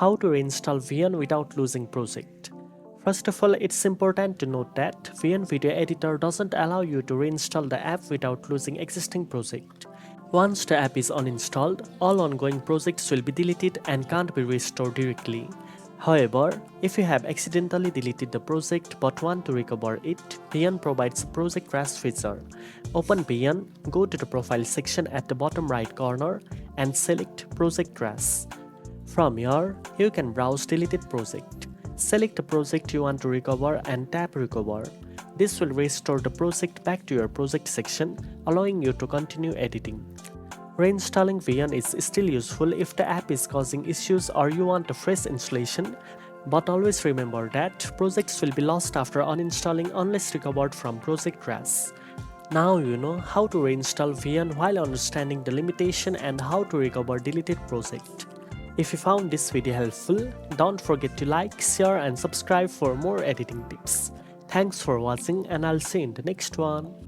How to reinstall VN without losing project. First of all, it's important to note that VN Video Editor doesn't allow you to reinstall the app without losing existing project. Once the app is uninstalled, all ongoing projects will be deleted and can't be restored directly. However, if you have accidentally deleted the project but want to recover it, VN provides a project trash feature. Open VN, go to the profile section at the bottom right corner and select Project Trash. From here, you can browse deleted project. Select the project you want to recover and tap Recover. This will restore the project back to your project section, allowing you to continue editing. Reinstalling VN is still useful if the app is causing issues or you want a fresh installation, but always remember that projects will be lost after uninstalling unless recovered from project trash. Now you know how to reinstall VN while understanding the limitation and how to recover deleted project. If you found this video helpful, don't forget to like, share and subscribe for more editing tips. Thanks for watching and I'll see you in the next one.